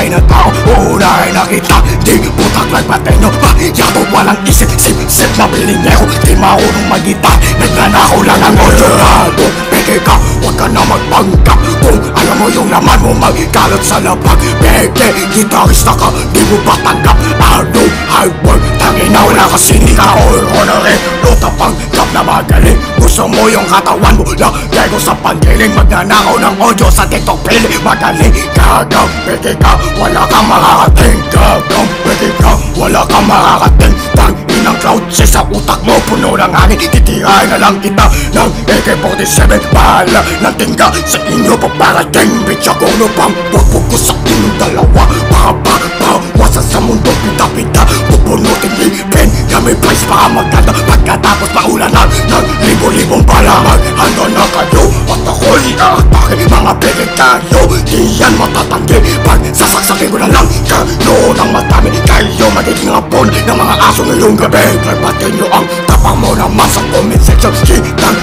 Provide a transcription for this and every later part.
tunay na tao, unay nakita. Di putak nagpatenyo, yato walang isip, sip na bilingero. Di marunong magita, nagnanakaw lang ang odyurado. Peke ka, huwag ka na magpanggap. Kung alam mo yung laman mo, magkalat sa labag. Peke, gitarista ka, di mo ba tanggap? Ano, hard work, tangina wala ka sinika. Or honorary, luta panggap na magaling. Gusto mo yung katawan mo, lagay ko sa panggiling. Magnanakaw ng audio sa TikTok pili. Magaling, gagang, peke ka, wala kang makakating. Gagang, peke ka, wala kang makakating. Tanginang cloud, sa utak mo, puno ng hangin. Titirahin na lang kita ng AK-47. Bahala ng tingga sa inyo paparating. Bitch ako no bang wapog ko sa inyong dalawa. Bawasan sa mundo, pita-pita. Pupunutin ipin, na may price baka maganda. Pagkatapos maulanan ng libo-libong bala. Maghanda na kayo at ako'y aatake. Mga peke kayo, di yan matatanggi. Pag sasaksakin ko na lang kayo ng madami. Kayo magiging hapon ng mga aso ngayong gabi. Karbatin nyo ang tapang mo naman sa comment section.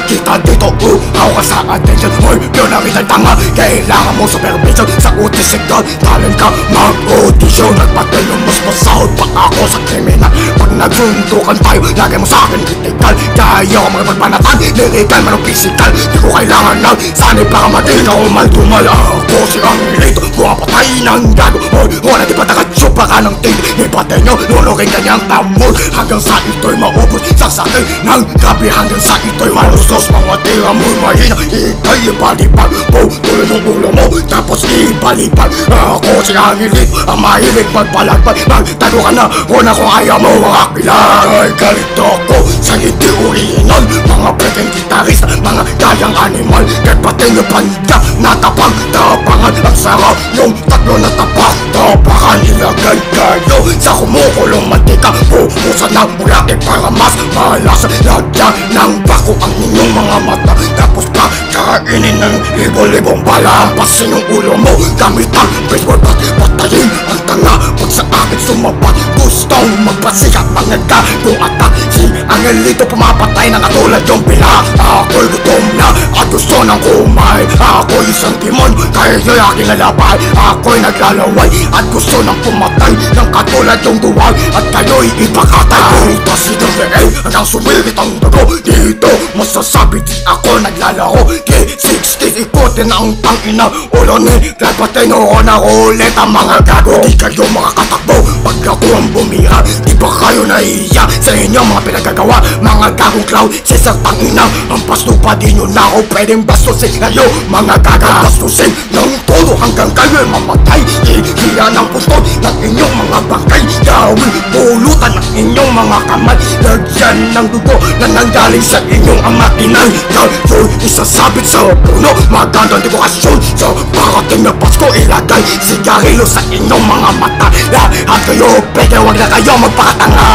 Kita dito, ako ka sa attention. Hoy, yun ang isang tanga. Kailangan mo supervision sa utisigal. Talent ka mag-audition. Nagpatin yung mas masahod pa ako sa kriminal. Pag nagsuntukan tayo, lagay mo sa akin critical. Kaya ako magpagpanatan, lyrical man o physical. Di ko kailangan ng sanay para matinaw maldumal. Ako si Angelito, bumapatay ng gago. Hoy, wala di pa nakatsupa ka ng tig. Ipatin nyo, lulugin kanyang tamol. Hanggang sa ito'y maubos, sasakay ng gabi. Hanggang sa ito'y malusos. Mga tira mo'y mahina, ikay ibalipag. Tuloy ng ulo mo, tapos ibalipag. Ako si Angelito, ang mahilig magpalagpag. Magtago ka na, una kung ayaw mo mga kilang. Ay galito ko sa hindi original. Mga peking gitarista, mga gayang animal. Kahit pati nyo panda, natapag-tapangan. Ang sarap yung tatlo na tapak-tapakan. Ilagay kayo sa kumukulong mantika. Pupusan ng bulate para mas malas. Lagyan ng bako ang inyong mga mata. Tapos pa kainin ng libo-libong bala. Pasin yung ulo mo gamit ang baseball bat. Patayin ang tanga pag sa akin sumapat. Gustong magpasikat mga gagong atak. Si Angelito pumapatay na katulad yung pila. Ako'y gutom na at gusto ng kumain. Ako'y isang timon kaya yo'y aking alabay. Ako'y naglalaway at gusto ng pumatay ng katulad yung duwag at kayo'y ipakatay. Dito si DVA hanggang sumirit ang dugo. Dito masasabi di ako naglalaro. K-60 ikotin ang tangina ulo ni Clapateno ko na ulit ang mga gago. Di kayo makakatakbo pag ako ang bumira. Di ba kayo nahiya sa inyong mga pinagagawa? Mga gagong cloud, sisang tangina. Ang pasto pa di nyo na ako pwedeng bastusin kayo. Mga gagabastusin ng todo hanggang kayo'y mamatay. Hihiya ng puntod ng inyong mga bangkay. Gawin pulutan ng inyong mga kamay. Lagyan ng dugo na nanggaling sa inyong amatinay. Kayo'y isasabit sa puno. Magandang dekorasyon sa parating na Pasko. Ilagay sigarilyo sa inyong mga mata. Lahat kayo peke, wag na kayo magpakatanga.